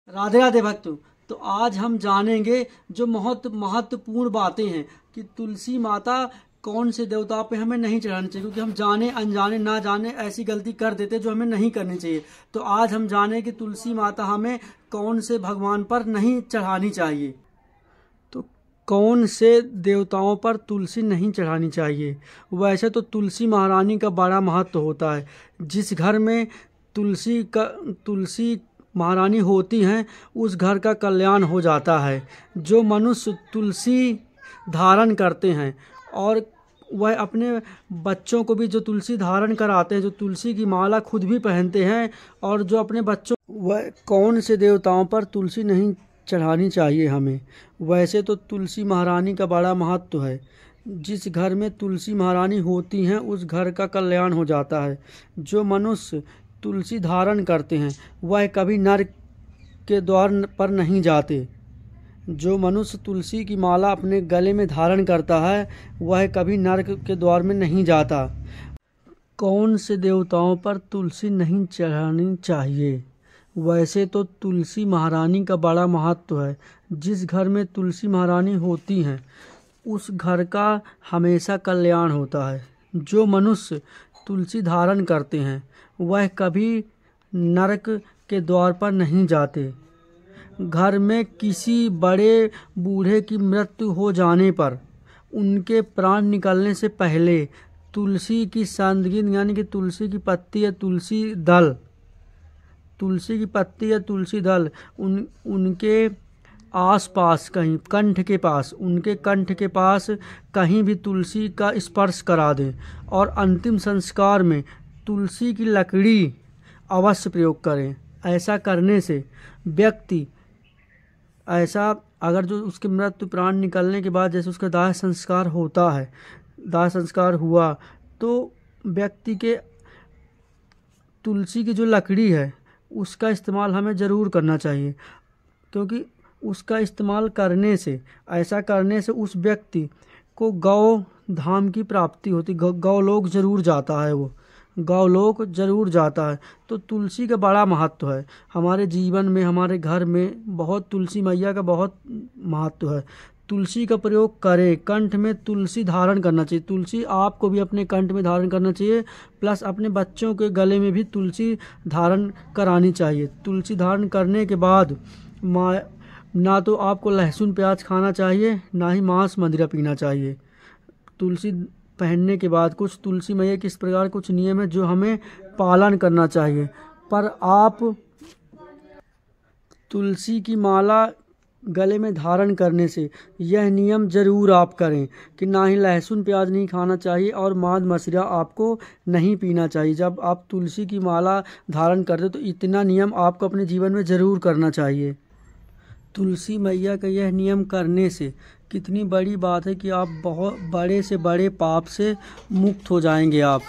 राधे राधे भक्तों। तो आज हम जानेंगे जो महत्वपूर्ण बातें हैं कि तुलसी माता कौन से देवताओं पे हमें नहीं चढ़ानी चाहिए, क्योंकि हम जाने अनजाने ना जाने ऐसी गलती कर देते जो हमें नहीं करनी चाहिए। तो आज हम जाने कि तुलसी माता हमें कौन से भगवान पर नहीं चढ़ानी चाहिए। तो कौन से देवताओं पर तुलसी नहीं चढ़ानी चाहिए। वैसे तो तुलसी महारानी का बड़ा महत्व होता है। जिस घर में तुलसी महारानी होती हैं उस घर का कल्याण हो जाता है। जो मनुष्य तुलसी धारण करते हैं और वह अपने बच्चों को भी जो तुलसी धारण कराते हैं, जो तुलसी की माला खुद भी पहनते हैं, और जो अपने बच्चों, वह कौन से देवताओं पर तुलसी नहीं चढ़ानी चाहिए हमें। वैसे तो तुलसी महारानी का बड़ा महत्व है। जिस घर में तुलसी महारानी होती हैं उस घर का कल्याण हो जाता है। जो मनुष्य तुलसी धारण करते हैं वह कभी नरक के द्वार पर नहीं जाते। जो मनुष्य तुलसी की माला अपने गले में धारण करता है वह कभी नरक के द्वार में नहीं जाता। कौन से देवताओं पर तुलसी नहीं चढ़ानी चाहिए। वैसे तो तुलसी महारानी का बड़ा महत्व है। जिस घर में तुलसी महारानी होती हैं उस घर का हमेशा कल्याण होता है। जो मनुष्य तुलसी धारण करते हैं वह कभी नरक के द्वार पर नहीं जाते। घर में किसी बड़े बूढ़े की मृत्यु हो जाने पर उनके प्राण निकलने से पहले तुलसी की सांदगिन यानी कि तुलसी की पत्ती या तुलसी दल उनके आसपास कहीं उनके कंठ के पास कहीं भी तुलसी का स्पर्श करा दें और अंतिम संस्कार में तुलसी की लकड़ी अवश्य प्रयोग करें। ऐसा करने से व्यक्ति अगर जो उसके मृत्यु प्राण निकलने के बाद जैसे उसका दाह संस्कार हुआ तो व्यक्ति के तुलसी की जो लकड़ी है उसका इस्तेमाल हमें ज़रूर करना चाहिए, क्योंकि उसका इस्तेमाल करने से उस व्यक्ति को गौ धाम की प्राप्ति होती। गौलोक जरूर जाता है, वो गौलोक जरूर जाता है। तो तुलसी का बड़ा महत्व है हमारे जीवन में, हमारे घर में बहुत तुलसी मैया का बहुत महत्व है। तुलसी का प्रयोग करें। कंठ में तुलसी धारण करना चाहिए। तुलसी आपको भी अपने कंठ में धारण करना चाहिए, प्लस अपने बच्चों के गले में भी तुलसी धारण करानी चाहिए। तुलसी धारण करने के बाद ना तो आपको लहसुन प्याज खाना चाहिए, ना ही मांस मदिरा पीना चाहिए। तुलसी पहनने के बाद कुछ तुलसी मैया किस प्रकार कुछ नियम है जो हमें पालन करना चाहिए। पर आप तुलसी की माला गले में धारण करने से यह नियम जरूर आप करें कि ना ही लहसुन प्याज नहीं खाना चाहिए और मांस मदिरा आपको नहीं पीना चाहिए। जब आप तुलसी की माला धारण करते तो इतना नियम आपको अपने जीवन में ज़रूर करना चाहिए। तुलसी मैया का यह नियम करने से कितनी बड़ी बात है कि आप बहुत बड़े से बड़े पाप से मुक्त हो जाएंगे। आप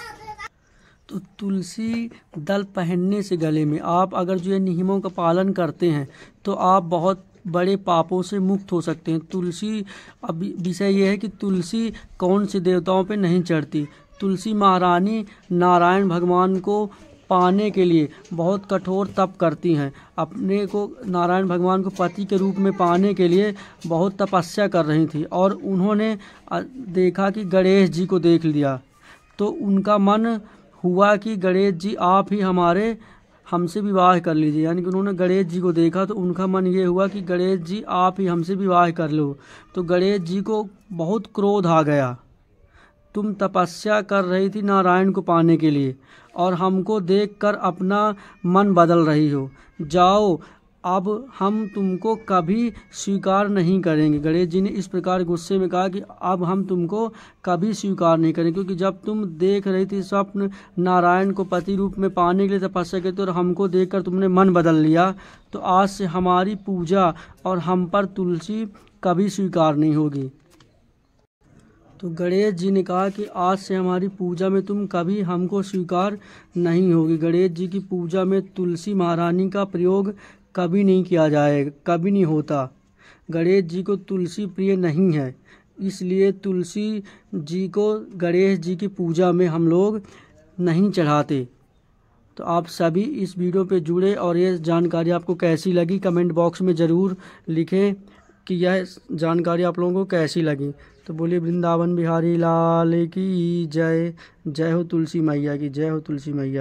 तो तुलसी दल पहनने से गले में आप अगर जो ये नियमों का पालन करते हैं तो आप बहुत बड़े पापों से मुक्त हो सकते हैं। तुलसी, अब विषय ये है कि तुलसी कौन से देवताओं पे नहीं चढ़ती। तुलसी महारानी नारायण भगवान को पाने के लिए बहुत कठोर तप करती हैं। अपने को नारायण भगवान को पति के रूप में पाने के लिए बहुत तपस्या कर रही थी और उन्होंने देखा कि गणेश जी को देख लिया तो उनका मन हुआ कि गणेश जी आप ही हमसे विवाह कर लीजिए। यानी कि उन्होंने गणेश जी को देखा तो उनका मन ये हुआ कि गणेश जी आप ही हमसे विवाह कर लो। तो गणेश जी को बहुत क्रोध आ गया, तुम तपस्या कर रही थी नारायण को पाने के लिए और हमको देखकर अपना मन बदल रही हो, जाओ अब हम तुमको कभी स्वीकार नहीं करेंगे। गणेश जी ने इस प्रकार गुस्से में कहा कि अब हम तुमको कभी स्वीकार नहीं करेंगे, क्योंकि जब तुम देख रही थी स्वप्न नारायण को पति रूप में पाने के लिए तपस्या करते और हमको देखकर तुमने मन बदल लिया, तो आज से हमारी पूजा और हम पर तुलसी कभी स्वीकार नहीं होगी। तो गणेश जी ने कहा कि आज से हमारी पूजा में तुम कभी हमको स्वीकार नहीं होगी। गणेश जी की पूजा में तुलसी महारानी का प्रयोग कभी नहीं किया जाएगा, कभी नहीं होता। गणेश जी को तुलसी प्रिय नहीं है, इसलिए तुलसी जी को गणेश जी की पूजा में हम लोग नहीं चढ़ाते। तो आप सभी इस वीडियो पे जुड़े और ये जानकारी आपको कैसी लगी कमेंट बॉक्स में ज़रूर लिखें कि यह जानकारी आप लोगों को कैसी लगी। तो बोलिए वृंदावन बिहारी लाल की जय। जय हो तुलसी मैया की, जय हो तुलसी मैया।